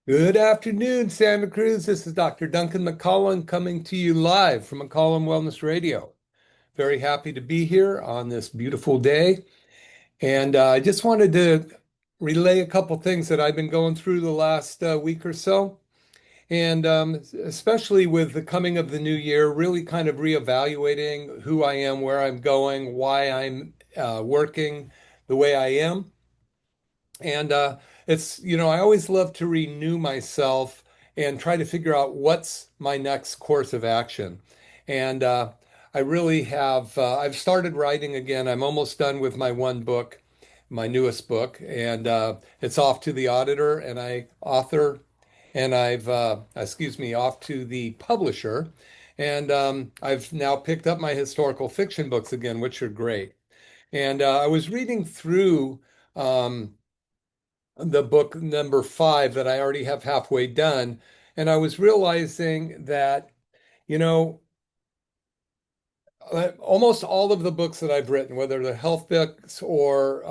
Good afternoon, Santa Cruz. This is Dr. Duncan McCollum coming to you live from McCollum Wellness Radio. Very happy to be here on this beautiful day. And I just wanted to relay a couple things that I've been going through the last week or so. And especially with the coming of the new year, really kind of reevaluating who I am, where I'm going, why I'm working the way I am. And I always love to renew myself and try to figure out what's my next course of action. And I really have, I've started writing again. I'm almost done with my one book, my newest book, and it's off to the auditor and off to the publisher. And I've now picked up my historical fiction books again, which are great. And I was reading through. Um, the book number five that I already have halfway done. And I was realizing that, you know, almost all of the books that I've written, whether they're health books or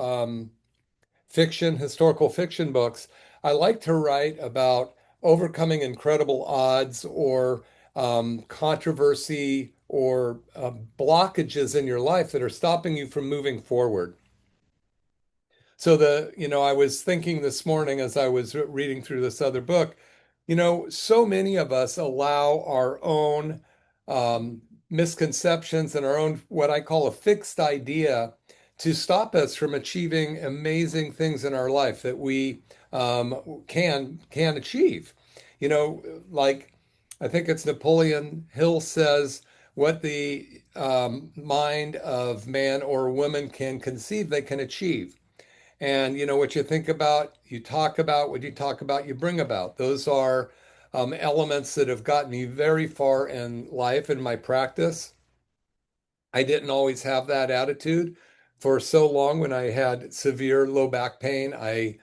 fiction, historical fiction books, I like to write about overcoming incredible odds or controversy or blockages in your life that are stopping you from moving forward. I was thinking this morning as I was reading through this other book, so many of us allow our own um, misconceptions and our own, what I call a fixed idea, to stop us from achieving amazing things in our life that we can achieve. Like I think it's Napoleon Hill says, what the mind of man or woman can conceive, they can achieve. And what you think about, you talk about, what you talk about, you bring about. Those are elements that have gotten me very far in life in my practice. I didn't always have that attitude for so long. When I had severe low back pain, I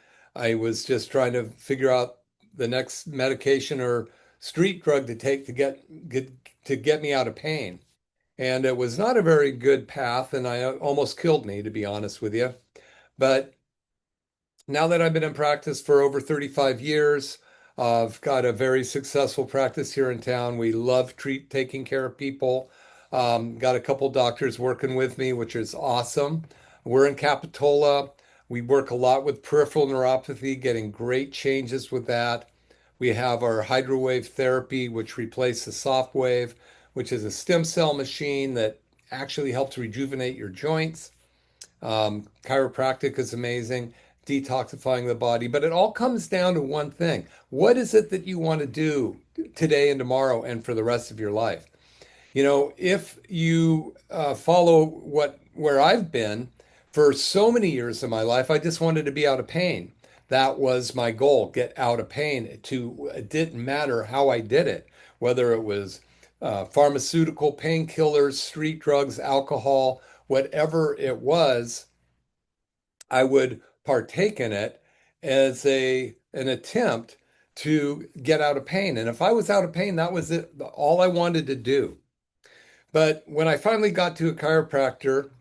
was just trying to figure out the next medication or street drug to take to get me out of pain. And it was not a very good path, and I almost killed me, to be honest with you. But now that I've been in practice for over 35 years, I've got a very successful practice here in town. We love taking care of people. Got a couple doctors working with me, which is awesome. We're in Capitola. We work a lot with peripheral neuropathy, getting great changes with that. We have our hydrowave therapy, which replaces soft wave, which is a stem cell machine that actually helps rejuvenate your joints. Chiropractic is amazing, detoxifying the body, but it all comes down to one thing. What is it that you want to do today and tomorrow and for the rest of your life? If you follow where I've been for so many years of my life, I just wanted to be out of pain. That was my goal, get out of pain. It didn't matter how I did it, whether it was pharmaceutical, painkillers, street drugs, alcohol, whatever it was, I would partake in it as an attempt to get out of pain. And if I was out of pain, that was it, all I wanted to do. But when I finally got to a chiropractor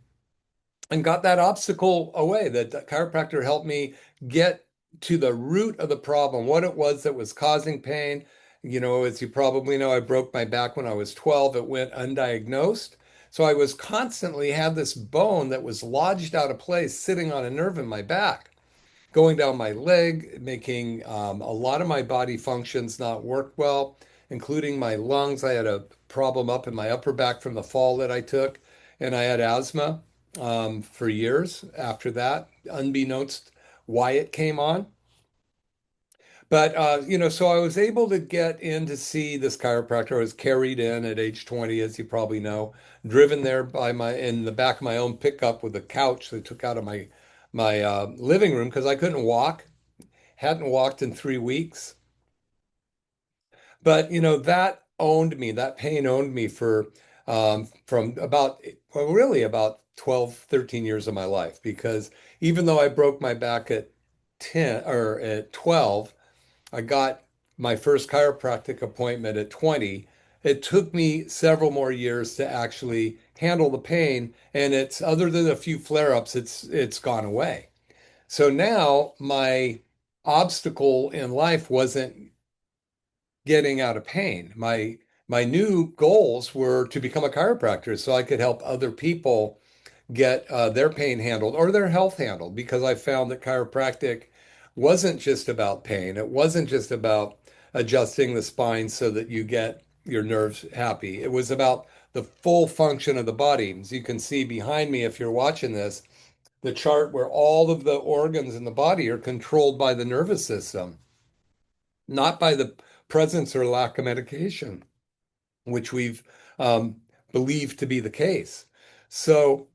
and got that obstacle away, that the chiropractor helped me get to the root of the problem, what it was that was causing pain. As you probably know, I broke my back when I was 12. It went undiagnosed. So I was constantly had this bone that was lodged out of place, sitting on a nerve in my back, going down my leg, making a lot of my body functions not work well, including my lungs. I had a problem up in my upper back from the fall that I took, and I had asthma for years after that, unbeknownst why it came on. But so I was able to get in to see this chiropractor. I was carried in at age 20, as you probably know, driven there by my in the back of my own pickup with a couch they took out of my living room because I couldn't walk, hadn't walked in 3 weeks. But that owned me. That pain owned me for from about well, really about 12, 13 years of my life. Because even though I broke my back at 10 or at 12, I got my first chiropractic appointment at 20. It took me several more years to actually handle the pain, and it's other than a few flare-ups, it's gone away. So now my obstacle in life wasn't getting out of pain. My new goals were to become a chiropractor so I could help other people get their pain handled or their health handled because I found that chiropractic wasn't just about pain. It wasn't just about adjusting the spine so that you get your nerves happy. It was about the full function of the body. As you can see behind me, if you're watching this, the chart where all of the organs in the body are controlled by the nervous system, not by the presence or lack of medication, which we've um, believed to be the case. So,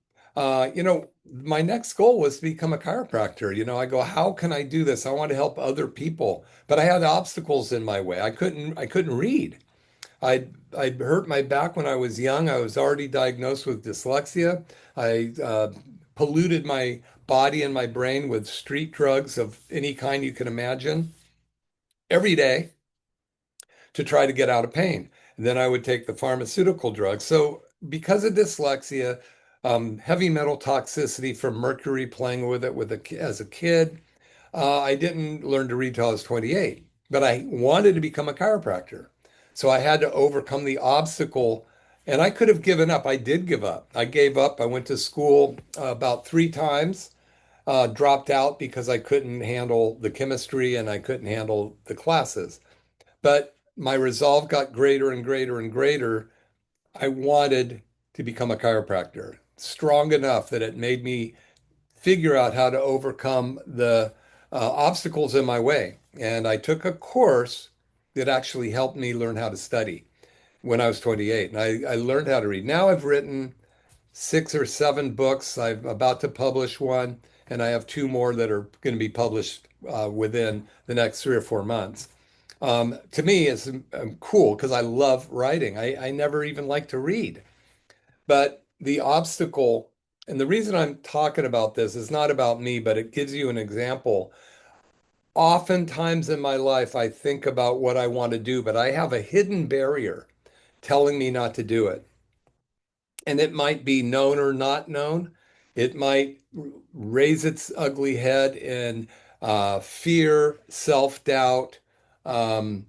my next goal was to become a chiropractor. I go, how can I do this? I want to help other people, but I had obstacles in my way. I couldn't read. I hurt my back when I was young. I was already diagnosed with dyslexia. I polluted my body and my brain with street drugs of any kind you can imagine every day to try to get out of pain. And then I would take the pharmaceutical drugs. So because of dyslexia, heavy metal toxicity from mercury, playing with it as a kid, I didn't learn to read till I was 28, but I wanted to become a chiropractor. So I had to overcome the obstacle, and I could have given up. I did give up. I gave up. I went to school about 3 times, dropped out because I couldn't handle the chemistry and I couldn't handle the classes. But my resolve got greater and greater and greater. I wanted to become a chiropractor, strong enough that it made me figure out how to overcome the obstacles in my way. And I took a course that actually helped me learn how to study when I was 28. And I learned how to read. Now I've written 6 or 7 books. I'm about to publish one, and I have two more that are going to be published within the next 3 or 4 months. To me, it's cool because I love writing. I never even liked to read. But the obstacle, and the reason I'm talking about this is not about me, but it gives you an example. Oftentimes in my life, I think about what I want to do, but I have a hidden barrier telling me not to do it. And it might be known or not known. It might raise its ugly head in fear, self-doubt, um,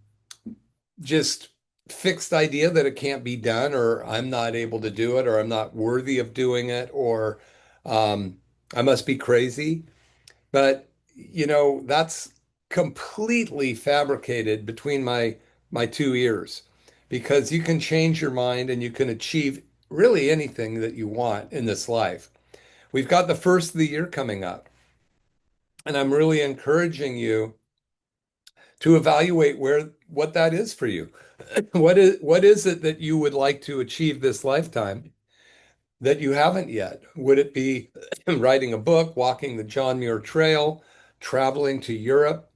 just fixed idea that it can't be done, or I'm not able to do it, or I'm not worthy of doing it, or um, I must be crazy. But that's completely fabricated between my two ears, because you can change your mind and you can achieve really anything that you want in this life. We've got the first of the year coming up, and I'm really encouraging you to evaluate where what that is for you. What is it that you would like to achieve this lifetime that you haven't yet? Would it be writing a book, walking the John Muir Trail, traveling to Europe?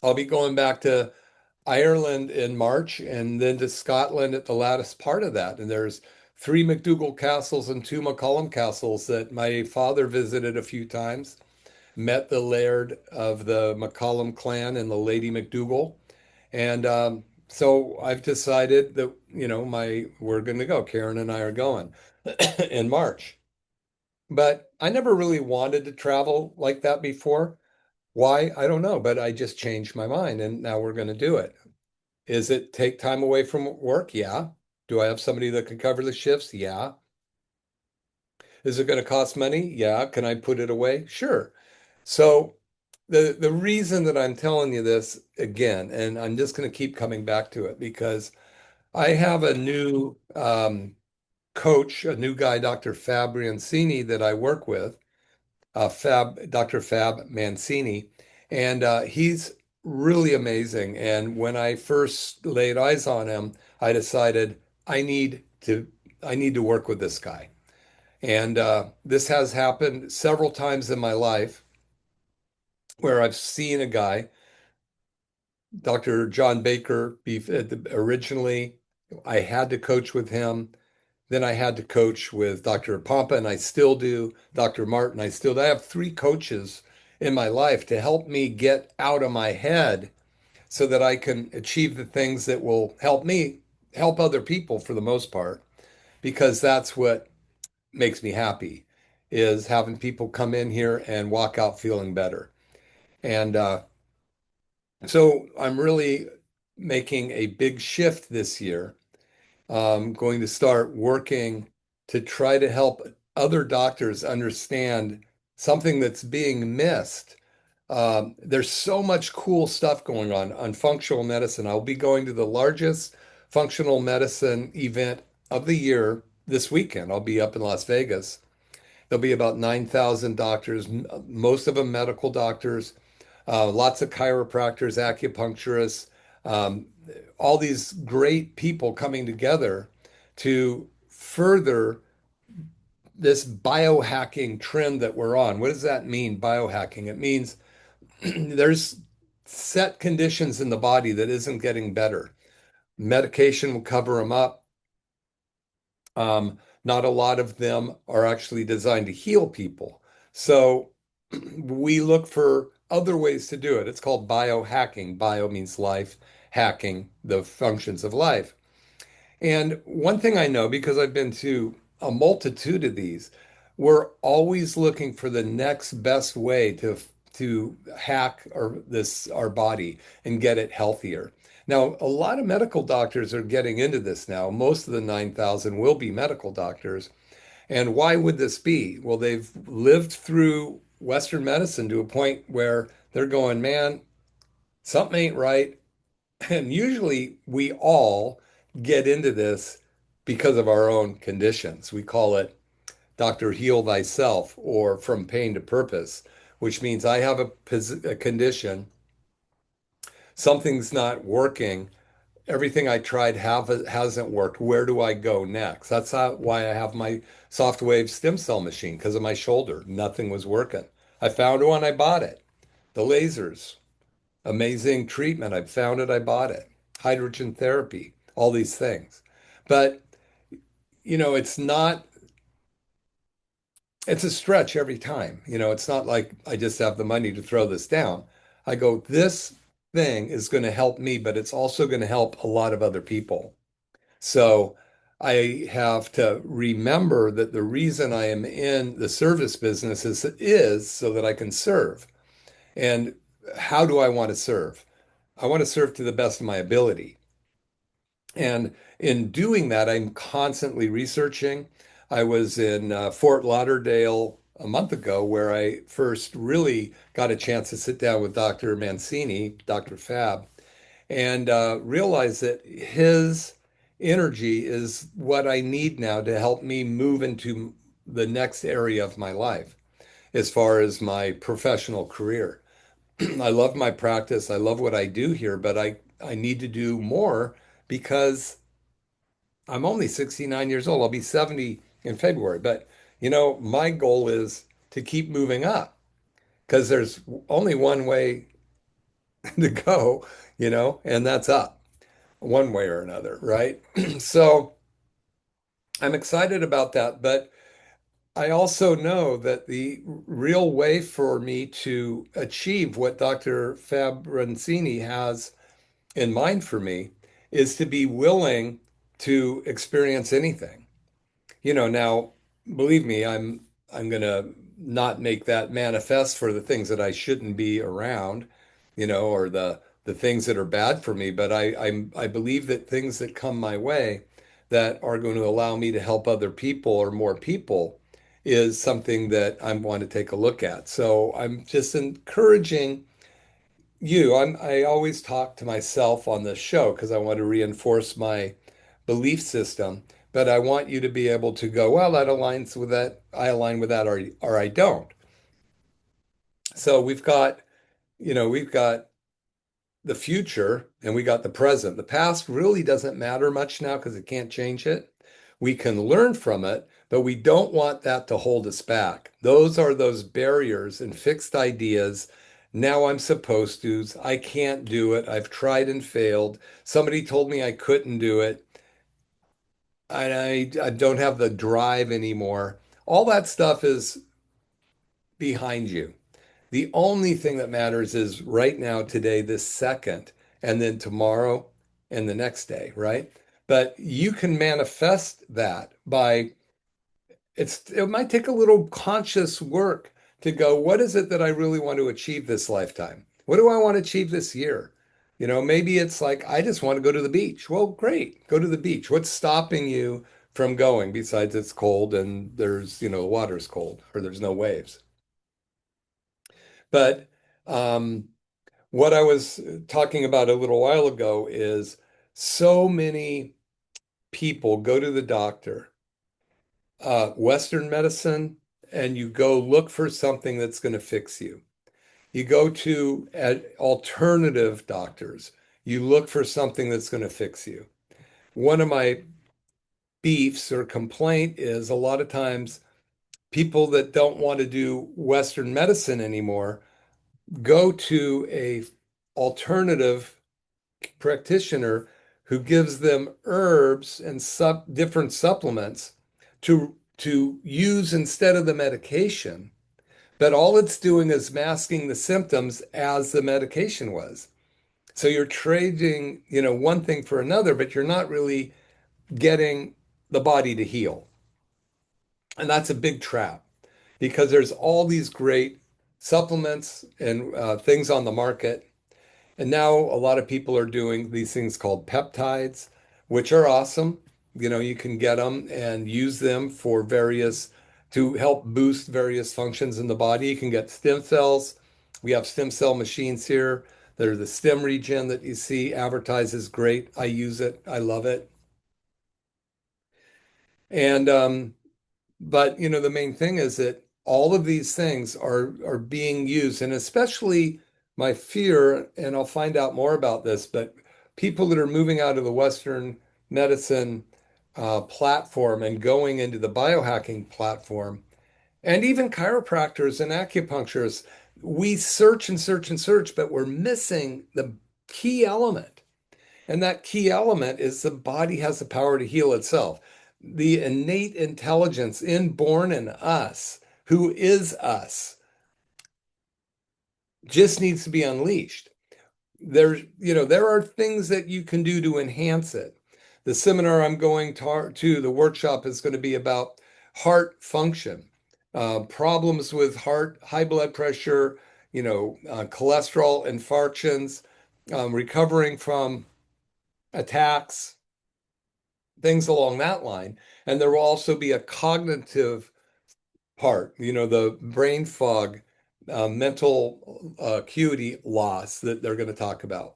I'll be going back to Ireland in March and then to Scotland at the latest part of that. And there's 3 McDougall castles and 2 McCollum castles that my father visited a few times, met the laird of the McCollum clan and the Lady McDougall. And so I've decided that, we're going to go. Karen and I are going in March. But I never really wanted to travel like that before. Why? I don't know, but I just changed my mind and now we're going to do it. Is it take time away from work? Yeah. Do I have somebody that can cover the shifts? Yeah. Is it going to cost money? Yeah. Can I put it away? Sure. So the reason that I'm telling you this again, and I'm just going to keep coming back to it because I have a new coach, a new guy, Dr. Fab Mancini, that I work with, Dr. Fab Mancini, and he's really amazing. And when I first laid eyes on him, I decided I need to I need to work with this guy. And this has happened several times in my life where I've seen a guy, Dr. John Baker, originally, I had to coach with him. Then I had to coach with Dr. Pompa, and I still do. Dr. Martin, I still do. I have 3 coaches in my life to help me get out of my head so that I can achieve the things that will help me help other people for the most part, because that's what makes me happy is having people come in here and walk out feeling better. And so I'm really making a big shift this year. I'm going to start working to try to help other doctors understand something that's being missed. There's so much cool stuff going on functional medicine. I'll be going to the largest functional medicine event of the year this weekend. I'll be up in Las Vegas. There'll be about 9,000 doctors, most of them medical doctors, lots of chiropractors, acupuncturists, um, all these great people coming together to further this biohacking trend that we're on. What does that mean, biohacking? It means there's set conditions in the body that isn't getting better. Medication will cover them up. Not a lot of them are actually designed to heal people. So we look for other ways to do it. It's called biohacking. Bio means life, hacking the functions of life. And one thing I know, because I've been to a multitude of these, we're always looking for the next best way to hack our body and get it healthier. Now, a lot of medical doctors are getting into this now. Most of the 9,000 will be medical doctors. And why would this be? Well, they've lived through Western medicine to a point where they're going, man, something ain't right. And usually we all get into this because of our own conditions. We call it Dr. Heal Thyself or From Pain to Purpose, which means I have a condition, something's not working. Everything I tried hasn't worked. Where do I go next? That's why I have my soft wave stem cell machine because of my shoulder. Nothing was working. I found one, I bought it. The lasers, amazing treatment. I found it, I bought it. Hydrogen therapy, all these things. But, it's not, it's a stretch every time. It's not like I just have the money to throw this down. I go, this thing is going to help me, but it's also going to help a lot of other people. So I have to remember that the reason I am in the service business is so that I can serve. And how do I want to serve? I want to serve to the best of my ability. And in doing that, I'm constantly researching. I was in Fort Lauderdale a month ago where I first really got a chance to sit down with Dr. Mancini, Dr. Fab, and realize that his energy is what I need now to help me move into the next area of my life as far as my professional career. I love my practice. I love what I do here, but I need to do more because I'm only 69 years old. I'll be 70 in February. But, my goal is to keep moving up because there's only one way to go, and that's up one way or another, right? So I'm excited about that, but I also know that the real way for me to achieve what Dr. Fabrancini has in mind for me is to be willing to experience anything. Now, believe me, I'm gonna not make that manifest for the things that I shouldn't be around, or the things that are bad for me. But I believe that things that come my way that are going to allow me to help other people or more people is something that I want to take a look at. So I'm just encouraging I always talk to myself on this show because I want to reinforce my belief system, but I want you to be able to go, well, that aligns with that. I align with that, or I don't. So we've got the future and we got the present. The past really doesn't matter much now because it can't change it. We can learn from it, but we don't want that to hold us back. Those are those barriers and fixed ideas. Now I'm supposed to. I can't do it. I've tried and failed. Somebody told me I couldn't do it. I don't have the drive anymore. All that stuff is behind you. The only thing that matters is right now, today, this second, and then tomorrow and the next day, right? But you can manifest that by it might take a little conscious work to go, what is it that I really want to achieve this lifetime? What do I want to achieve this year? Maybe it's like, I just want to go to the beach. Well, great, go to the beach. What's stopping you from going besides it's cold and the water's cold or there's no waves? But what I was talking about a little while ago is so many people go to the doctor, Western medicine, and you go look for something that's going to fix you. You go to alternative doctors, you look for something that's going to fix you. One of my beefs or complaint is a lot of times people that don't want to do Western medicine anymore go to a alternative practitioner who gives them herbs and different supplements to use instead of the medication. But all it's doing is masking the symptoms as the medication was. So you're trading, one thing for another, but you're not really getting the body to heal. And that's a big trap because there's all these great supplements and things on the market. And now a lot of people are doing these things called peptides, which are awesome. You can get them and use them for to help boost various functions in the body. You can get stem cells. We have stem cell machines here. They're the stem regen that you see advertised as great. I use it. I love it. And but the main thing is that all of these things are being used, and especially my fear, and I'll find out more about this, but people that are moving out of the Western medicine platform and going into the biohacking platform, and even chiropractors and acupuncturists, we search and search and search, but we're missing the key element. And that key element is the body has the power to heal itself. The innate intelligence inborn in us, who is us, just needs to be unleashed. There are things that you can do to enhance it. The seminar I'm going to, the workshop is going to be about heart function, problems with heart, high blood pressure, cholesterol, infarctions, recovering from attacks, things along that line. And there will also be a cognitive part, the brain fog, mental acuity loss that they're going to talk about.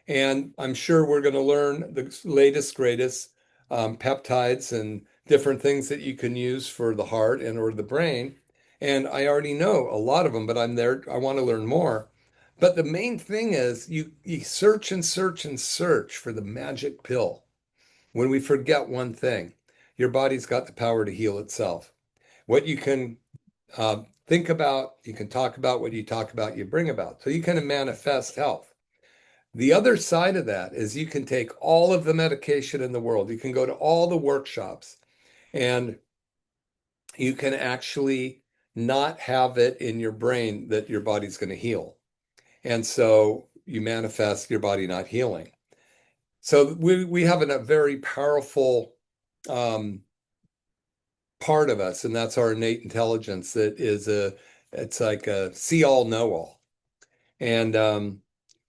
And I'm sure we're going to learn the latest, greatest peptides and different things that you can use for the heart and or the brain. And I already know a lot of them, but I'm there. I want to learn more. But the main thing is you search and search and search for the magic pill. When we forget one thing, your body's got the power to heal itself. What you can think about, you can talk about, what you talk about, you bring about. So you can manifest health. The other side of that is you can take all of the medication in the world. You can go to all the workshops and you can actually not have it in your brain that your body's going to heal. And so you manifest your body not healing. So we have a very powerful part of us, and that's our innate intelligence that it's like a see all, know all. And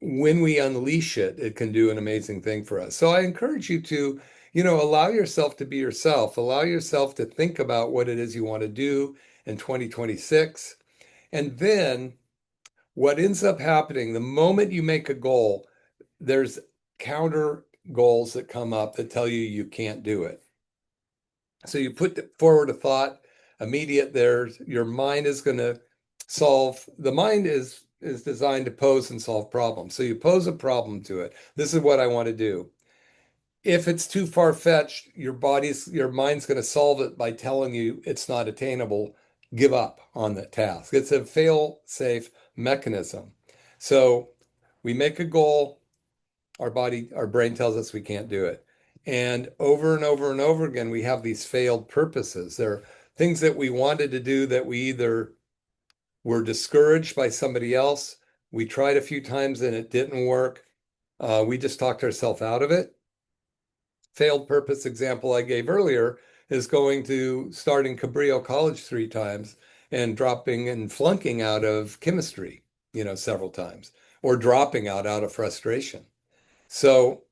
when we unleash it, it can do an amazing thing for us. So I encourage you to, allow yourself to be yourself, allow yourself to think about what it is you want to do in 2026. And then what ends up happening, the moment you make a goal, there's counter goals that come up that tell you can't do it. So you put forward a thought, immediate there's your mind is going to solve. The mind is designed to pose and solve problems. So you pose a problem to it. This is what I want to do. If it's too far-fetched, your mind's going to solve it by telling you it's not attainable. Give up on that task. It's a fail-safe mechanism. So we make a goal, our brain tells us we can't do it. And over and over and over again, we have these failed purposes. There are things that we wanted to do that we either were discouraged by somebody else, we tried a few times and it didn't work. We just talked ourselves out of it. Failed purpose example I gave earlier is going to starting Cabrillo College 3 times and dropping and flunking out of chemistry, several times, or dropping out of frustration. So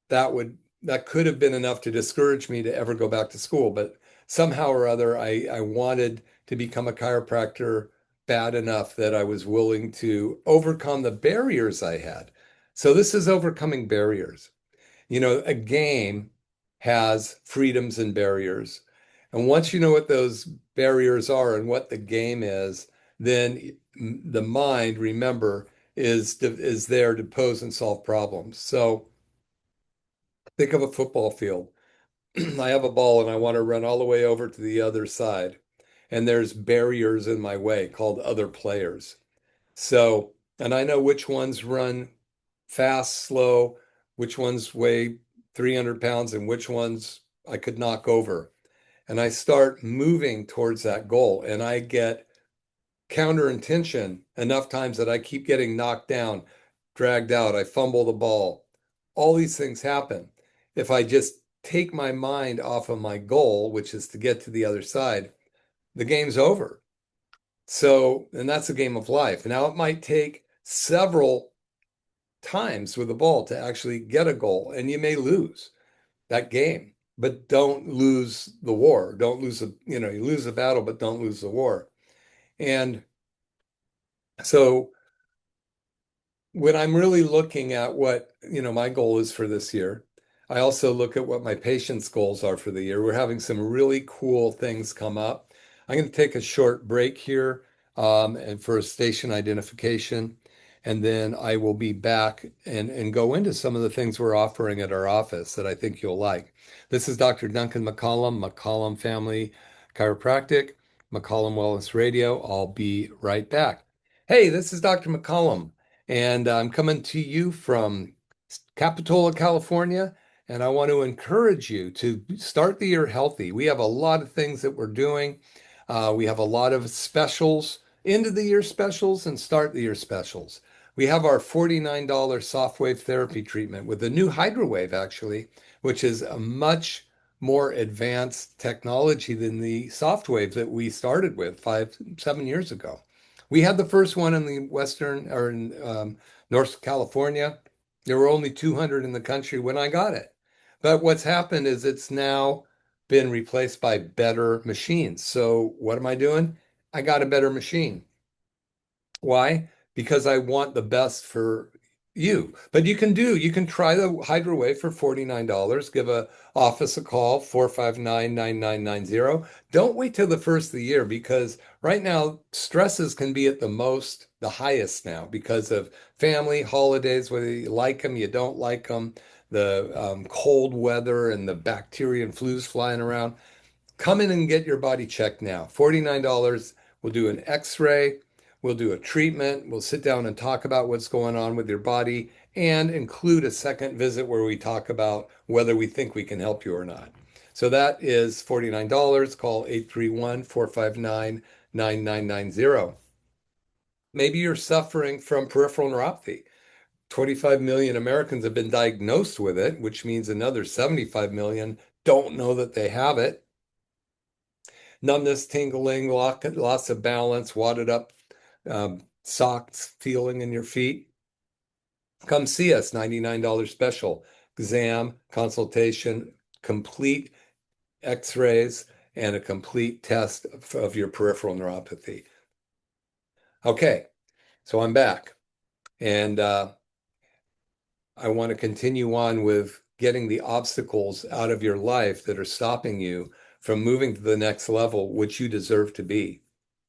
that could have been enough to discourage me to ever go back to school. But somehow or other, I wanted to become a chiropractor bad enough that I was willing to overcome the barriers I had. So this is overcoming barriers. A game has freedoms and barriers. And once you know what those barriers are and what the game is, then the mind, remember, is there to pose and solve problems. So think of a football field. I have a ball and I want to run all the way over to the other side. And there's barriers in my way called other players. So, and I know which ones run fast, slow, which ones weigh 300 pounds, and which ones I could knock over. And I start moving towards that goal, and I get counter intention enough times that I keep getting knocked down, dragged out, I fumble the ball. All these things happen. If I just take my mind off of my goal, which is to get to the other side, the game's over. So, and that's a game of life. Now, it might take several times with the ball to actually get a goal, and you may lose that game, but don't lose the war. Don't lose you lose the battle, but don't lose the war. And so when I'm really looking at what, my goal is for this year, I also look at what my patients' goals are for the year. We're having some really cool things come up. I'm going to take a short break here and for a station identification, and then I will be back and go into some of the things we're offering at our office that I think you'll like. This is Dr. Duncan McCollum, McCollum Family Chiropractic, McCollum Wellness Radio. I'll be right back. Hey, this is Dr. McCollum, and I'm coming to you from Capitola, California, and I want to encourage you to start the year healthy. We have a lot of things that we're doing. We have a lot of specials, end of the year specials and start the year specials. We have our $49 soft wave therapy treatment with the new Hydrowave, actually, which is a much more advanced technology than the soft wave that we started with 7 years ago. We had the first one in the Western or in North California. There were only 200 in the country when I got it. But what's happened is it's now been replaced by better machines. So what am I doing? I got a better machine. Why? Because I want the best for you. But you can try the Hydrowave for $49. Give a office a call, 459-9990. Don't wait till the first of the year because right now stresses can be at the highest now because of family, holidays, whether you like them, you don't like them, the cold weather and the bacteria and flus flying around. Come in and get your body checked now. $49. We'll do an x-ray. We'll do a treatment. We'll sit down and talk about what's going on with your body and include a second visit where we talk about whether we think we can help you or not. So that is $49. Call 831-459-9990. Maybe you're suffering from peripheral neuropathy. 25 million Americans have been diagnosed with it, which means another 75 million don't know that they have it. Numbness, tingling, loss of balance, wadded up socks feeling in your feet. Come see us, $99 special. Exam, consultation, complete x-rays, and a complete test of your peripheral neuropathy. Okay, so I'm back. And I want to continue on with getting the obstacles out of your life that are stopping you from moving to the next level, which you deserve to be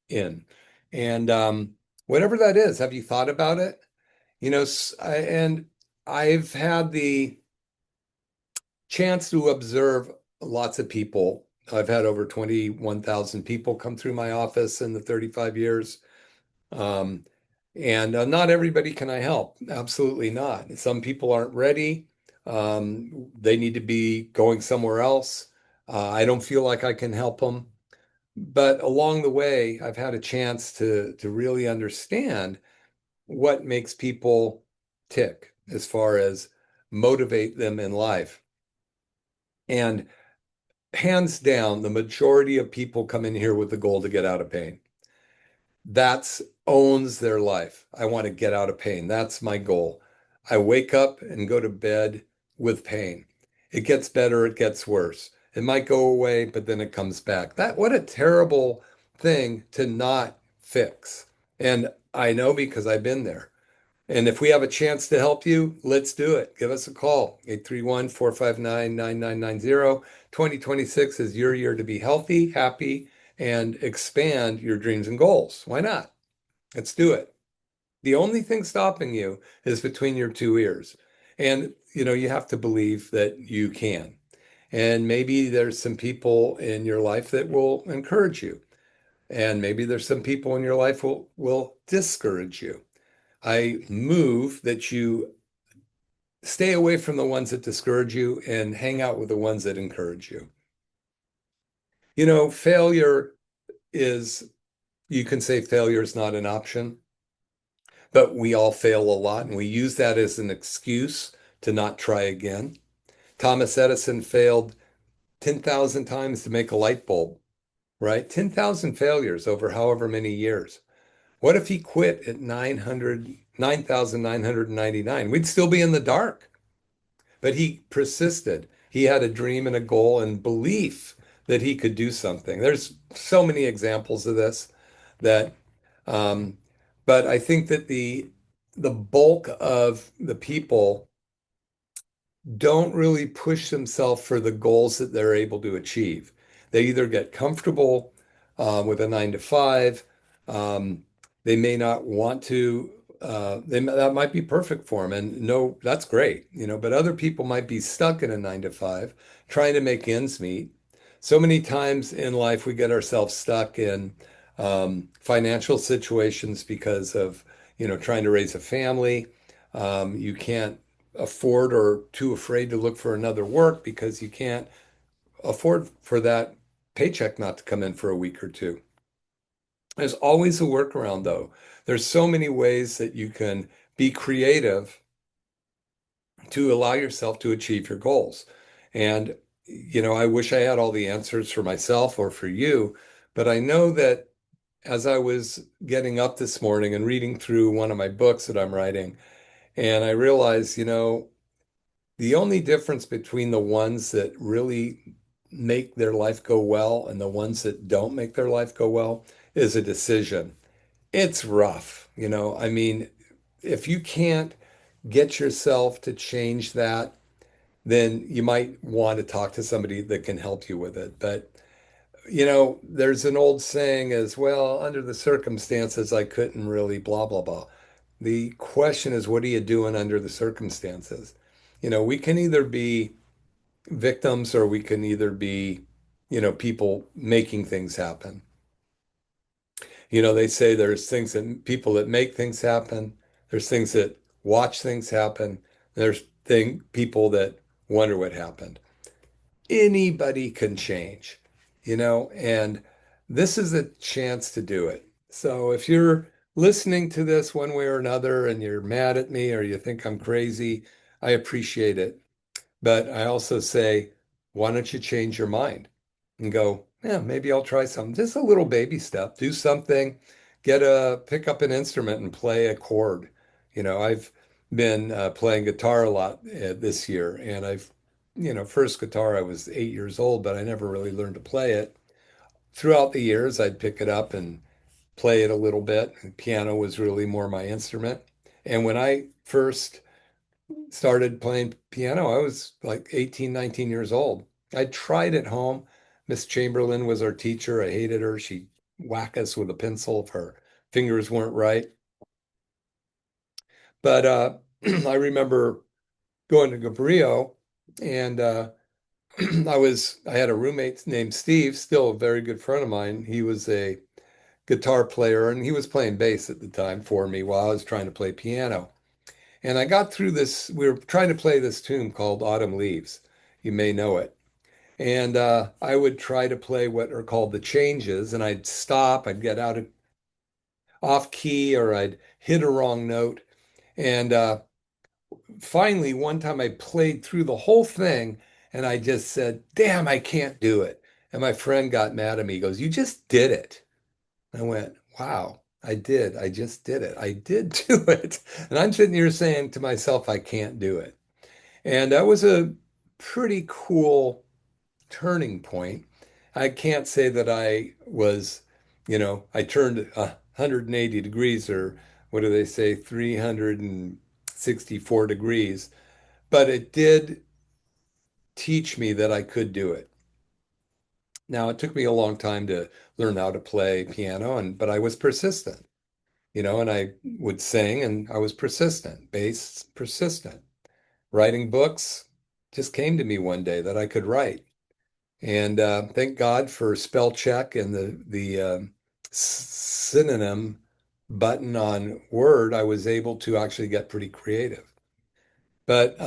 in. And whatever that is, have you thought about it? And I've had the chance to observe lots of people. I've had over 21,000 people come through my office in the 35 years. And not everybody can I help. Absolutely not. Some people aren't ready. They need to be going somewhere else. I don't feel like I can help them. But along the way, I've had a chance to really understand what makes people tick as far as motivate them in life. And hands down, the majority of people come in here with the goal to get out of pain. That's owns their life. I want to get out of pain. That's my goal. I wake up and go to bed with pain. It gets better, it gets worse. It might go away, but then it comes back. What a terrible thing to not fix. And I know because I've been there. And if we have a chance to help you, let's do it. Give us a call, 831-459-9990. 2026 is your year to be healthy, happy, and expand your dreams and goals. Why not? Let's do it. The only thing stopping you is between your two ears. And you have to believe that you can. And maybe there's some people in your life that will encourage you. And maybe there's some people in your life will discourage you. I move that you stay away from the ones that discourage you and hang out with the ones that encourage you. Failure is, you can say failure is not an option, but we all fail a lot and we use that as an excuse to not try again. Thomas Edison failed 10,000 times to make a light bulb, right? 10,000 failures over however many years. What if he quit at 9,999? We'd still be in the dark. But he persisted. He had a dream and a goal and belief that he could do something. There's so many examples of this that, um, but I think that the bulk of the people don't really push themselves for the goals that they're able to achieve. They either get comfortable with a 9 to 5. Um, they may not want to. That might be perfect for them, and no, that's great, But other people might be stuck in a 9 to 5, trying to make ends meet. So many times in life, we get ourselves stuck in financial situations because of, trying to raise a family. You can't afford or too afraid to look for another work because you can't afford for that paycheck not to come in for a week or two. There's always a workaround, though. There's so many ways that you can be creative to allow yourself to achieve your goals. And, I wish I had all the answers for myself or for you, but I know that as I was getting up this morning and reading through one of my books that I'm writing, and I realized, the only difference between the ones that really make their life go well and the ones that don't make their life go well is a decision. It's rough, I mean, if you can't get yourself to change that, then you might want to talk to somebody that can help you with it. But, there's an old saying as well, under the circumstances, I couldn't really blah, blah, blah. The question is, what are you doing under the circumstances? We can either be victims or we can either be, people making things happen. They say there's things that people that make things happen, there's things that watch things happen, there's people that wonder what happened. Anybody can change, and this is a chance to do it. So if you're listening to this one way or another and you're mad at me or you think I'm crazy, I appreciate it. But I also say, why don't you change your mind and go, yeah, maybe I'll try something. Just a little baby step. Do something, pick up an instrument and play a chord. I've been playing guitar a lot this year, and first guitar I was 8 years old, but I never really learned to play it. Throughout the years, I'd pick it up and play it a little bit. And piano was really more my instrument. And when I first started playing piano, I was like 18, 19 years old. I tried at home. Miss Chamberlain was our teacher. I hated her. She'd whack us with a pencil if her fingers weren't right. But I remember going to Cabrillo and I had a roommate named Steve, still a very good friend of mine. He was a guitar player and he was playing bass at the time for me while I was trying to play piano. And I got through this, we were trying to play this tune called Autumn Leaves. You may know it. And I would try to play what are called the changes, and I'd stop, I'd get out of off key, or I'd hit a wrong note. And finally, one time I played through the whole thing and I just said, damn, I can't do it. And my friend got mad at me. He goes, you just did it. I went, wow. I did. I just did it. I did do it. And I'm sitting here saying to myself, I can't do it. And that was a pretty cool turning point. I can't say that I was, I turned 180 degrees, or what do they say, 364 degrees, but it did teach me that I could do it. Now, it took me a long time to learn how to play piano, but I was persistent, and I would sing and I was persistent, bass persistent. Writing books just came to me one day that I could write. And thank God for spell check and the synonym button on Word. I was able to actually get pretty creative. But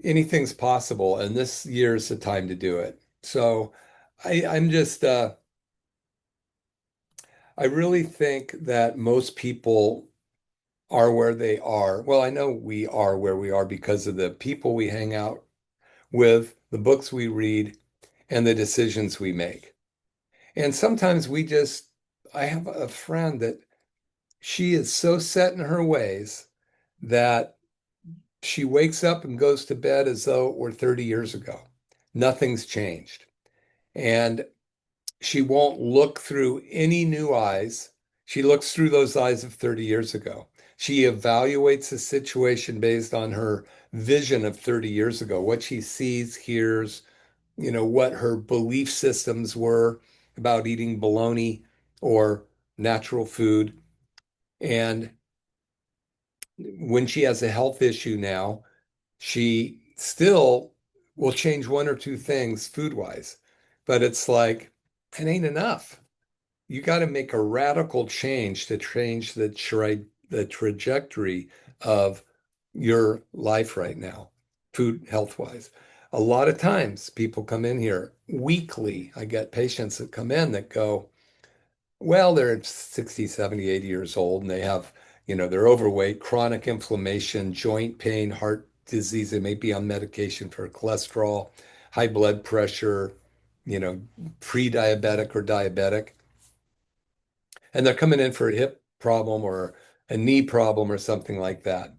anything's possible, and this year's the time to do it. So I'm just I really think that most people are where they are. Well, I know we are where we are because of the people we hang out with, the books we read, and the decisions we make. And sometimes I have a friend that she is so set in her ways that she wakes up and goes to bed as though it were 30 years ago. Nothing's changed. And she won't look through any new eyes. She looks through those eyes of 30 years ago. She evaluates the situation based on her vision of 30 years ago, what she sees, hears, what her belief systems were about eating bologna or natural food. And when she has a health issue now, she still will change one or two things food wise, but it's like, it ain't enough. You got to make a radical change to change the trajectory of your life right now, food health wise. A lot of times people come in here weekly. I get patients that come in that go, well, they're 60, 70, 80 years old and they have, they're overweight, chronic inflammation, joint pain, heart disease. They may be on medication for cholesterol, high blood pressure, you know, pre-diabetic or diabetic. And they're coming in for a hip problem or a knee problem or something like that.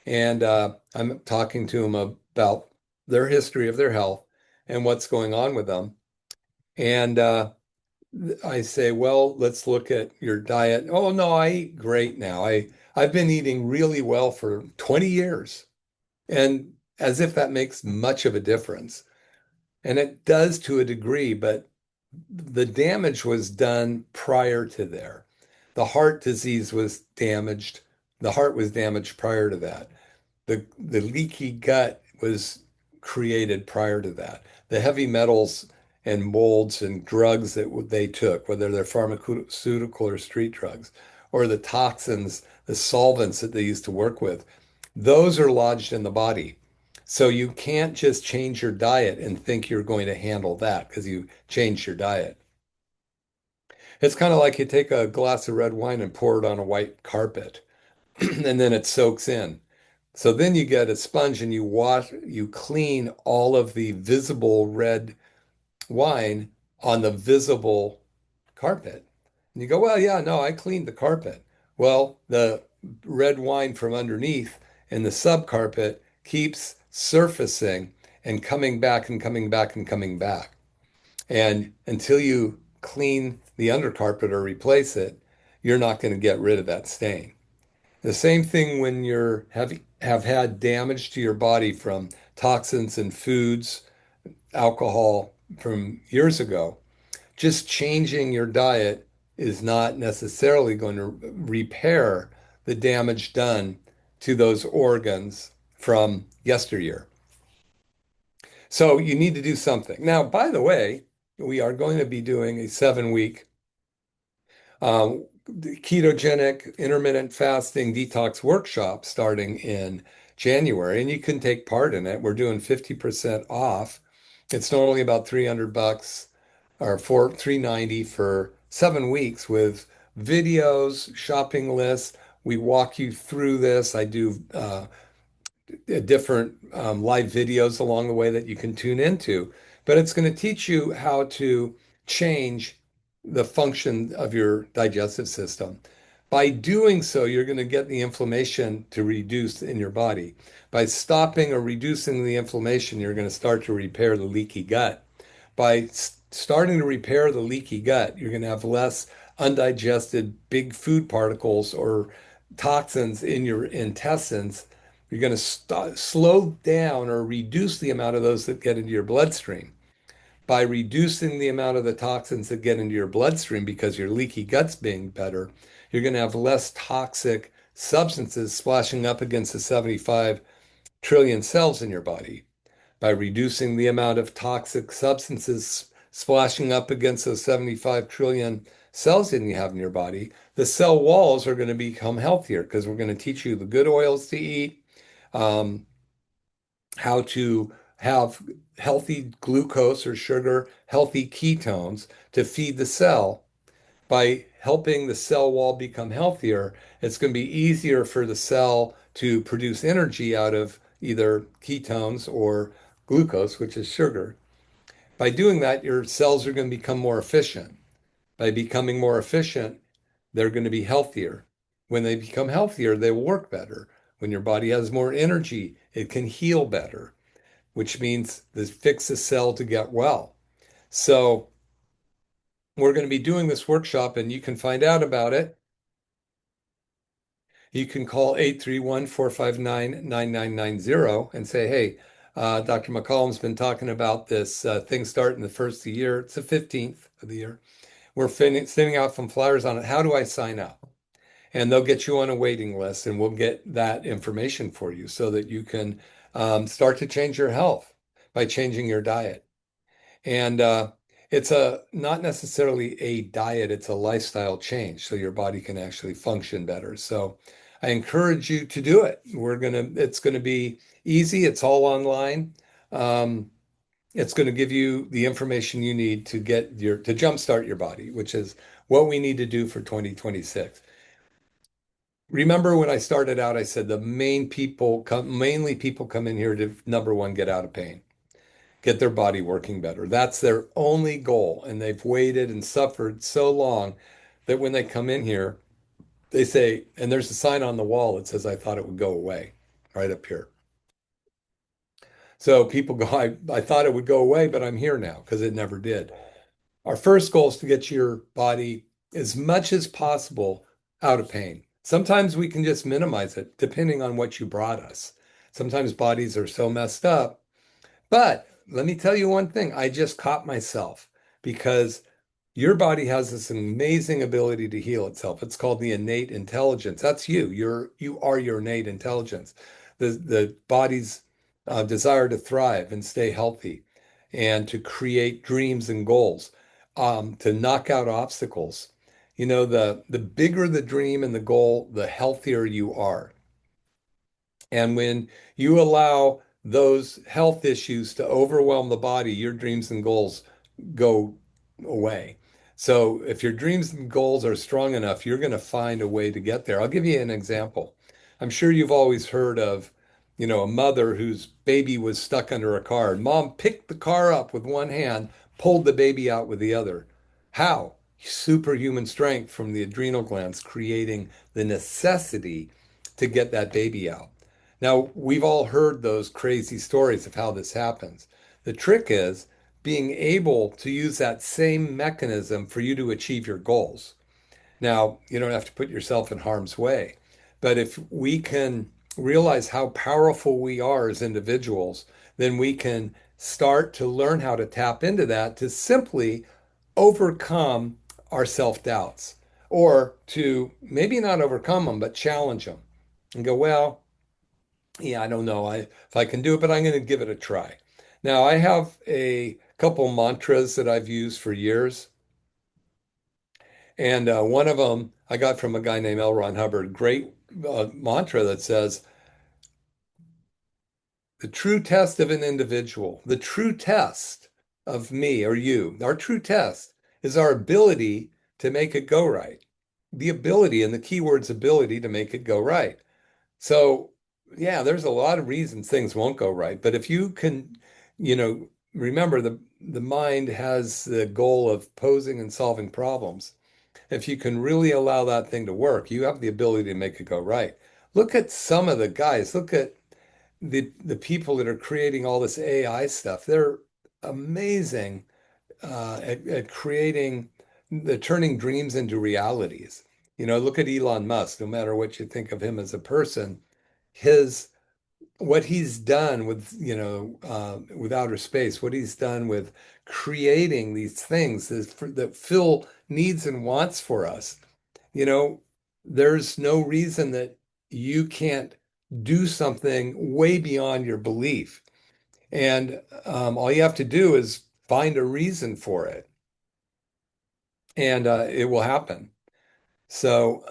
And I'm talking to them about their history of their health and what's going on with them. And I say, well, let's look at your diet. Oh, no, I eat great now. I've been eating really well for 20 years. And as if that makes much of a difference. And it does to a degree, but the damage was done prior to there. The heart disease was damaged. The heart was damaged prior to that. The leaky gut was created prior to that. The heavy metals and molds and drugs that they took, whether they're pharmaceutical or street drugs, or the toxins, the solvents that they used to work with, those are lodged in the body. So you can't just change your diet and think you're going to handle that because you changed your diet. It's kind of like you take a glass of red wine and pour it on a white carpet, and then it soaks in. So then you get a sponge and you clean all of the visible red wine on the visible carpet. And you go, well, yeah, no, I cleaned the carpet. Well, the red wine from underneath in the subcarpet keeps surfacing and coming back and coming back and coming back. And until you clean the undercarpet or replace it, you're not going to get rid of that stain. The same thing when have had damage to your body from toxins and foods, alcohol from years ago. Just changing your diet is not necessarily going to repair the damage done to those organs from yesteryear. So you need to do something. Now, by the way, we are going to be doing a 7-week ketogenic intermittent fasting detox workshop starting in January, and you can take part in it. We're doing 50% off. It's normally about $300 or for 390 for 7 weeks with videos, shopping lists. We walk you through this. I do different live videos along the way that you can tune into, but it's going to teach you how to change the function of your digestive system. By doing so, you're going to get the inflammation to reduce in your body. By stopping or reducing the inflammation, you're going to start to repair the leaky gut. By starting to repair the leaky gut, you're going to have less undigested big food particles or toxins in your intestines. You're going to slow down or reduce the amount of those that get into your bloodstream. By reducing the amount of the toxins that get into your bloodstream because your leaky gut's being better, you're going to have less toxic substances splashing up against the 75 trillion cells in your body. By reducing the amount of toxic substances splashing up against those 75 trillion cells that you have in your body, the cell walls are going to become healthier because we're going to teach you the good oils to eat, um, how to have healthy glucose or sugar, healthy ketones to feed the cell. By helping the cell wall become healthier, it's going to be easier for the cell to produce energy out of either ketones or glucose, which is sugar. By doing that, your cells are going to become more efficient. By becoming more efficient, they're going to be healthier. When they become healthier, they will work better. When your body has more energy, it can heal better, which means this fix the cell to get well. So we're going to be doing this workshop, and you can find out about it. You can call 831-459-9990 and say, hey, Dr. McCollum's been talking about this thing starting the first of the year. It's the 15th of the year. We're sending out some flyers on it. How do I sign up? And they'll get you on a waiting list, and we'll get that information for you so that you can start to change your health by changing your diet. And it's a not necessarily a diet, it's a lifestyle change so your body can actually function better. So I encourage you to do it. It's gonna be easy, it's all online. Um, it's going to give you the information you need to to jumpstart your body, which is what we need to do for 2026. Remember when I started out, I said mainly people come in here to number one, get out of pain, get their body working better. That's their only goal. And they've waited and suffered so long that when they come in here, they say, and there's a sign on the wall that says, I thought it would go away right up here. So people go, I thought it would go away, but I'm here now because it never did. Our first goal is to get your body as much as possible out of pain. Sometimes we can just minimize it depending on what you brought us. Sometimes bodies are so messed up. But let me tell you one thing. I just caught myself because your body has this amazing ability to heal itself. It's called the innate intelligence. That's you. You are your innate intelligence. The body's desire to thrive and stay healthy and to create dreams and goals, to knock out obstacles. You know, the bigger the dream and the goal, the healthier you are. And when you allow those health issues to overwhelm the body, your dreams and goals go away. So if your dreams and goals are strong enough, you're going to find a way to get there. I'll give you an example. I'm sure you've always heard of, a mother whose baby was stuck under a car, and mom picked the car up with one hand, pulled the baby out with the other. How? Superhuman strength from the adrenal glands creating the necessity to get that baby out. Now, we've all heard those crazy stories of how this happens. The trick is being able to use that same mechanism for you to achieve your goals. Now, you don't have to put yourself in harm's way, but if we can realize how powerful we are as individuals, then we can start to learn how to tap into that to simply overcome our self-doubts or to maybe not overcome them, but challenge them and go, well, yeah, I don't know if I can do it, but I'm going to give it a try. Now, I have a couple mantras that I've used for years. And one of them I got from a guy named L. Ron Hubbard, great mantra that says, the true test of an individual, the true test of me or you, our true test is our ability to make it go right. The ability, and the key word's ability to make it go right. So, yeah, there's a lot of reasons things won't go right. But if you can, remember the mind has the goal of posing and solving problems. if you can really allow that thing to work, you have the ability to make it go right. Look at some of the guys. Look at the people that are creating all this AI stuff. They're amazing at creating the turning dreams into realities. Look at Elon Musk. No matter what you think of him as a person, his what he's done with with outer space, what he's done with creating these things that fill needs and wants for us. You know, there's no reason that you can't do something way beyond your belief. And all you have to do is find a reason for it, and it will happen. So,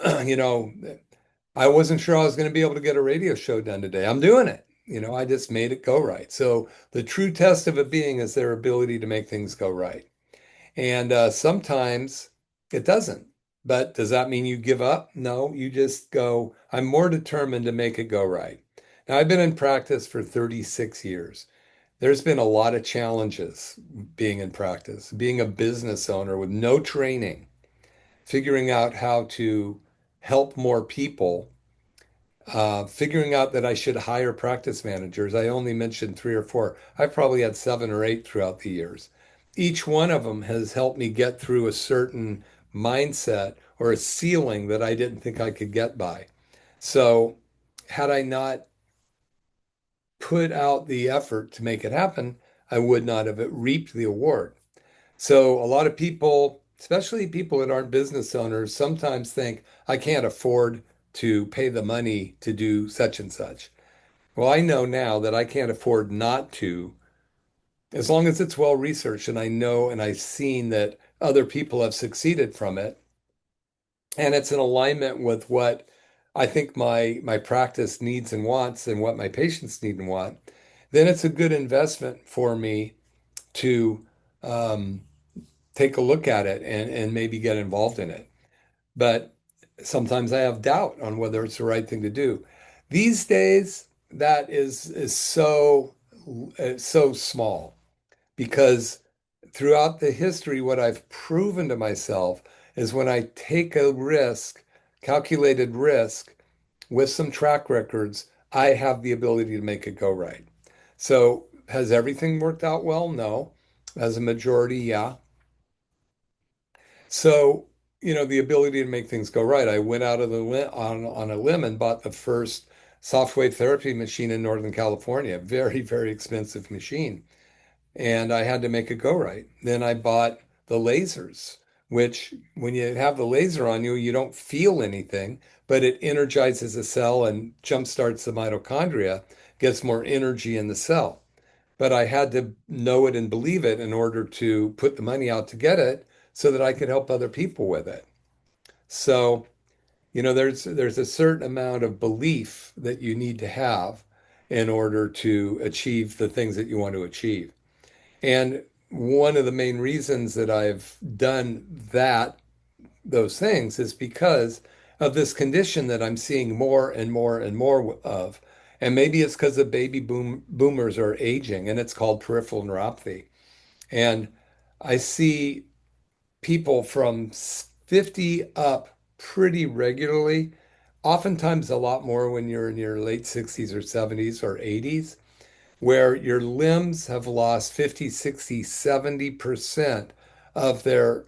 I wasn't sure I was going to be able to get a radio show done today. I'm doing it. I just made it go right. So, the true test of a being is their ability to make things go right. And sometimes it doesn't. But does that mean you give up? No, you just go, I'm more determined to make it go right. Now, I've been in practice for 36 years. There's been a lot of challenges being in practice, being a business owner with no training, figuring out how to help more people, figuring out that I should hire practice managers. I only mentioned three or four. I've probably had seven or eight throughout the years. Each one of them has helped me get through a certain mindset or a ceiling that I didn't think I could get by. So, had I not put out the effort to make it happen, I would not have reaped the award. So a lot of people, especially people that aren't business owners, sometimes think I can't afford to pay the money to do such and such. Well, I know now that I can't afford not to, as long as it's well researched and I know and I've seen that other people have succeeded from it, and it's in alignment with what I think my practice needs and wants and what my patients need and want, then it's a good investment for me to um, take a look at it and maybe get involved in it. But sometimes I have doubt on whether it's the right thing to do. These days, that is so small because throughout the history, what I've proven to myself is when I take a risk, calculated risk, with some track records, I have the ability to make it go right. So, has everything worked out well? No. As a majority, yeah. So, the ability to make things go right. I went out of the on a limb and bought the first soft wave therapy machine in Northern California. Very, very expensive machine. And I had to make it go right. Then I bought the lasers, which when you have the laser on you, you don't feel anything, but it energizes the cell and jumpstarts the mitochondria, gets more energy in the cell. But I had to know it and believe it in order to put the money out to get it so that I could help other people with it. So, there's a certain amount of belief that you need to have in order to achieve the things that you want to achieve. And one of the main reasons that I've done those things is because of this condition that I'm seeing more and more and more of. And maybe it's because the boomers are aging, and it's called peripheral neuropathy. And I see people from 50 up pretty regularly, oftentimes a lot more when you're in your late 60s or 70s or 80s, where your limbs have lost 50, 60, 70% of their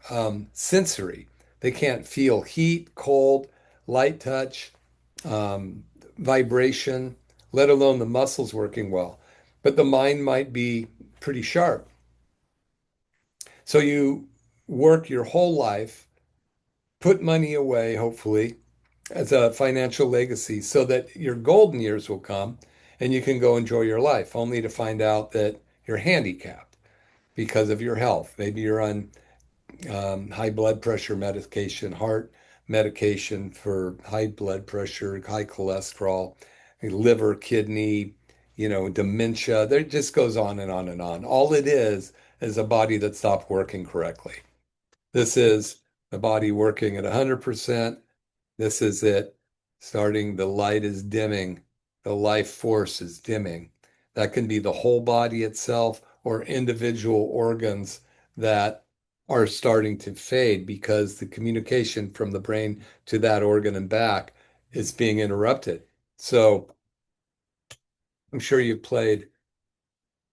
sensory. They can't feel heat, cold, light touch, um, vibration, let alone the muscles working well. But the mind might be pretty sharp. So you work your whole life, put money away, hopefully, as a financial legacy so that your golden years will come and you can go enjoy your life, only to find out that you're handicapped because of your health. Maybe you're on high blood pressure medication, heart medication for high blood pressure, high cholesterol, liver, kidney, dementia. There just goes on and on and on. All it is a body that stopped working correctly. This is the body working at 100%. This is it. Starting, the light is dimming, the life force is dimming. That can be the whole body itself or individual organs that are starting to fade because the communication from the brain to that organ and back is being interrupted. So I'm sure you played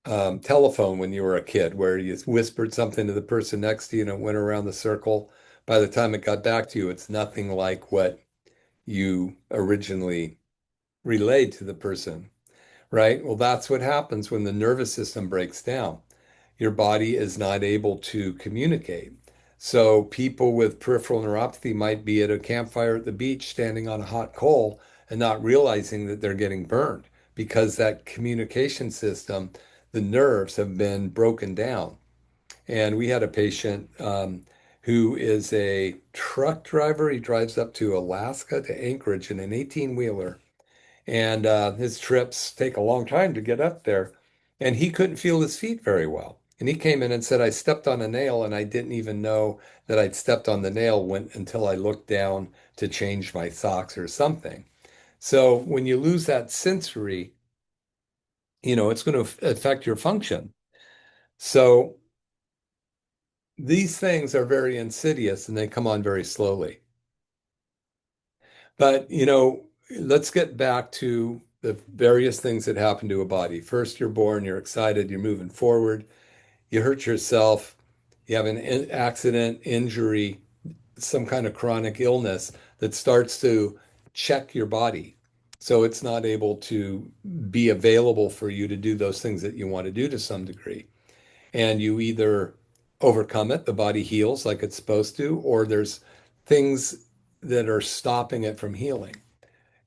telephone when you were a kid, where you whispered something to the person next to you and it went around the circle. By the time it got back to you, it's nothing like what you originally relayed to the person, right? Well, that's what happens when the nervous system breaks down. Your body is not able to communicate. So people with peripheral neuropathy might be at a campfire at the beach standing on a hot coal and not realizing that they're getting burned because that communication system, the nerves have been broken down. And we had a patient who is a truck driver. He drives up to Alaska to Anchorage in an 18-wheeler, and his trips take a long time to get up there. And he couldn't feel his feet very well. And he came in and said, I stepped on a nail and I didn't even know that I'd stepped on the nail until I looked down to change my socks or something. So when you lose that sensory, it's going to affect your function. So these things are very insidious and they come on very slowly. But, let's get back to the various things that happen to a body. First, you're born, you're excited, you're moving forward, you hurt yourself, you have an accident, injury, some kind of chronic illness that starts to check your body. So it's not able to be available for you to do those things that you want to do to some degree. And you either overcome it, the body heals like it's supposed to, or there's things that are stopping it from healing.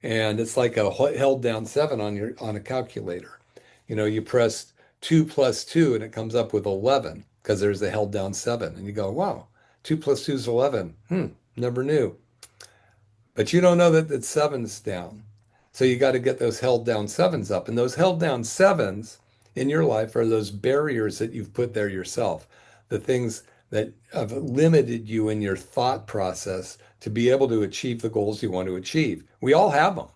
And it's like a held down seven on a calculator. You press 2 plus 2 and it comes up with 11 because there's a held down seven. And you go, wow, 2 plus 2 is 11. Never knew. But you don't know that the seven's down. So you got to get those held down sevens up. And those held down sevens in your life are those barriers that you've put there yourself, the things that have limited you in your thought process to be able to achieve the goals you want to achieve. We all have them.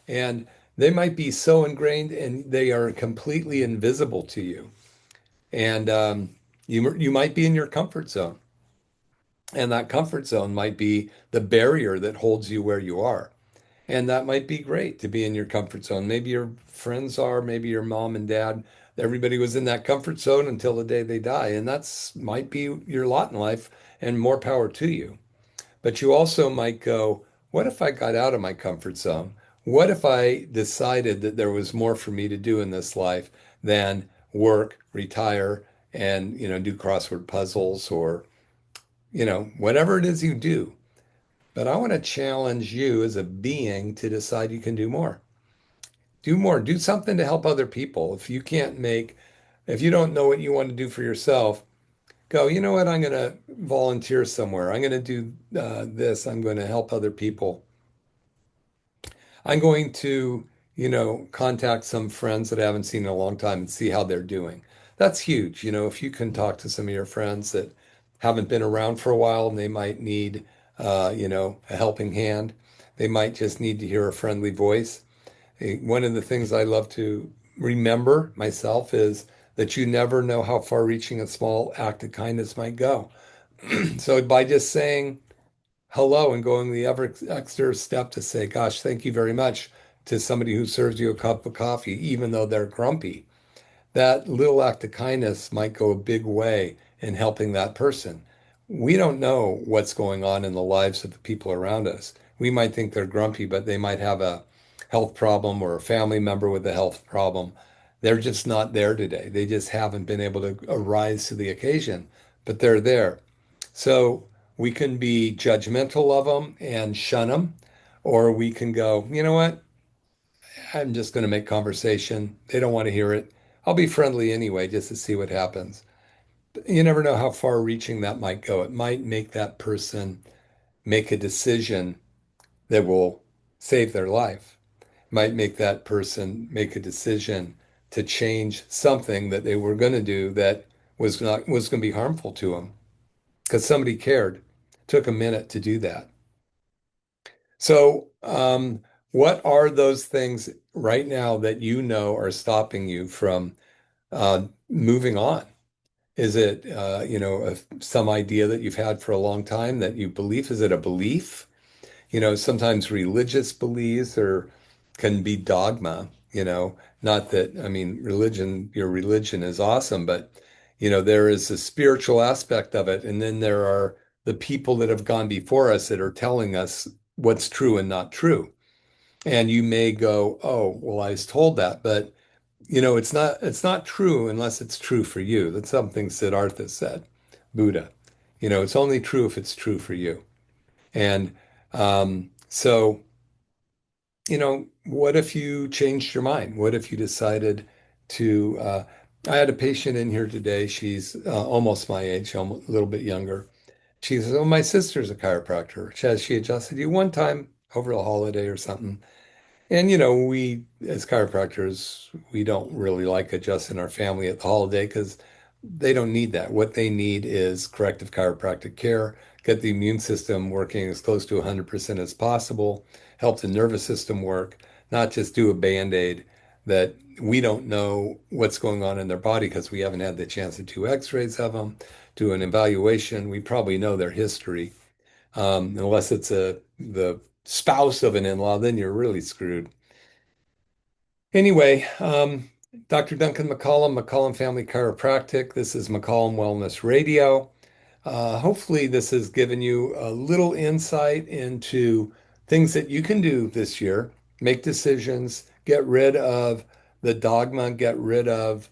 And they might be so ingrained and they are completely invisible to you. And you might be in your comfort zone. And that comfort zone might be the barrier that holds you where you are. And that might be great to be in your comfort zone. Maybe your friends are, maybe your mom and dad, everybody was in that comfort zone until the day they die. And that's might be your lot in life and more power to you. But you also might go, what if I got out of my comfort zone? What if I decided that there was more for me to do in this life than work, retire, and, do crossword puzzles or, whatever it is you do. But I want to challenge you as a being to decide you can do more. Do more. Do something to help other people. If you don't know what you want to do for yourself, go, you know what? I'm going to volunteer somewhere. I'm going to do this. I'm going to help other people. I'm going to, contact some friends that I haven't seen in a long time and see how they're doing. That's huge. If you can talk to some of your friends that haven't been around for a while and they might need, a helping hand. They might just need to hear a friendly voice. One of the things I love to remember myself is that you never know how far reaching a small act of kindness might go. So by just saying hello and going the extra step to say, gosh, thank you very much to somebody who serves you a cup of coffee, even though they're grumpy, that little act of kindness might go a big way in helping that person. We don't know what's going on in the lives of the people around us. We might think they're grumpy, but they might have a health problem or a family member with a health problem. They're just not there today. They just haven't been able to arise to the occasion, but they're there. So we can be judgmental of them and shun them, or we can go, you know what? I'm just going to make conversation. They don't want to hear it. I'll be friendly anyway, just to see what happens. But you never know how far reaching that might go. It might make that person make a decision that will save their life. It might make that person make a decision to change something that they were going to do that was going to be harmful to them because somebody cared. Took a minute to do that. So, what are those things right now that are stopping you from moving on? Is it, some idea that you've had for a long time that you believe? Is it a belief? Sometimes religious beliefs or can be dogma, not that, I mean, your religion is awesome, but, there is a spiritual aspect of it. And then there are the people that have gone before us that are telling us what's true and not true. And you may go, oh, well, I was told that, but it's not true unless it's true for you. That's something Siddhartha said, Buddha. It's only true if it's true for you. And so, what if you changed your mind? What if you decided to? I had a patient in here today. She's almost my age, almost a little bit younger. She says, "Oh, my sister's a chiropractor. She adjusted you one time over a holiday or something." And we as chiropractors, we don't really like adjusting our family at the holiday because they don't need that. What they need is corrective chiropractic care, get the immune system working as close to 100% as possible, help the nervous system work, not just do a band-aid that we don't know what's going on in their body because we haven't had the chance to do x-rays of them, do an evaluation. We probably know their history. Unless it's the spouse of an in-law, then you're really screwed. Anyway, Dr. Duncan McCollum, McCollum Family Chiropractic. This is McCollum Wellness Radio. Hopefully, this has given you a little insight into things that you can do this year. Make decisions, get rid of the dogma, get rid of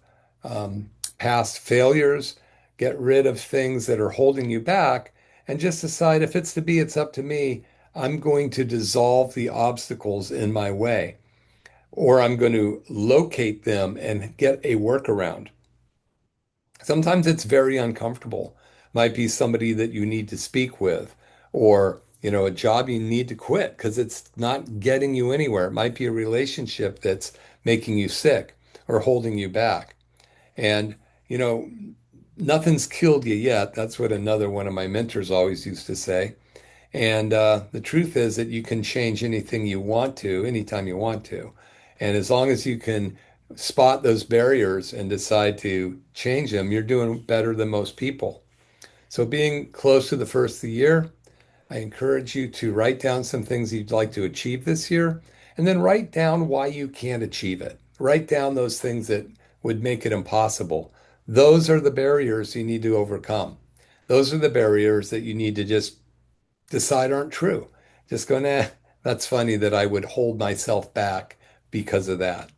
past failures, get rid of things that are holding you back, and just decide if it's to be, it's up to me. I'm going to dissolve the obstacles in my way, or I'm going to locate them and get a workaround. Sometimes it's very uncomfortable. Might be somebody that you need to speak with, or, a job you need to quit because it's not getting you anywhere. It might be a relationship that's making you sick or holding you back. And, you know, nothing's killed you yet. That's what another one of my mentors always used to say. And the truth is that you can change anything you want to, anytime you want to. And as long as you can spot those barriers and decide to change them, you're doing better than most people. So being close to the first of the year, I encourage you to write down some things you'd like to achieve this year, and then write down why you can't achieve it. Write down those things that would make it impossible. Those are the barriers you need to overcome. Those are the barriers that you need to just decide aren't true. Just go, nah, that's funny that I would hold myself back because of that.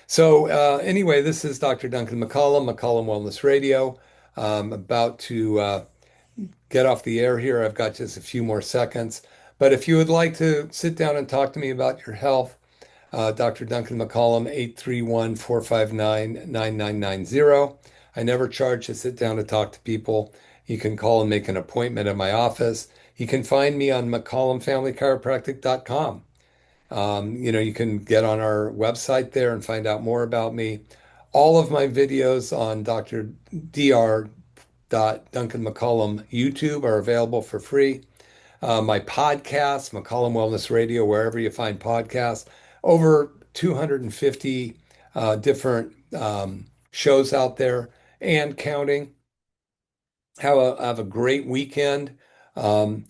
So, anyway, this is Dr. Duncan McCollum, McCollum Wellness Radio. About to get off the air here. I've got just a few more seconds. But if you would like to sit down and talk to me about your health, Dr. Duncan McCollum, 831-459-9990. I never charge to sit down to talk to people. You can call and make an appointment at my office. You can find me on McCollumFamilyChiropractic.com. You can get on our website there and find out more about me. All of my videos on Dr. Duncan McCollum YouTube are available for free. My podcast, McCollum Wellness Radio, wherever you find podcasts, over 250 different shows out there and counting. Have a great weekend. Um,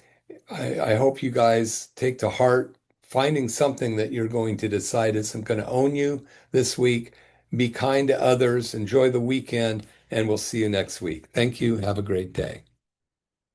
I hope you guys take to heart finding something that you're going to decide isn't going to own you this week. Be kind to others, enjoy the weekend, and we'll see you next week. Thank you. Have a great day.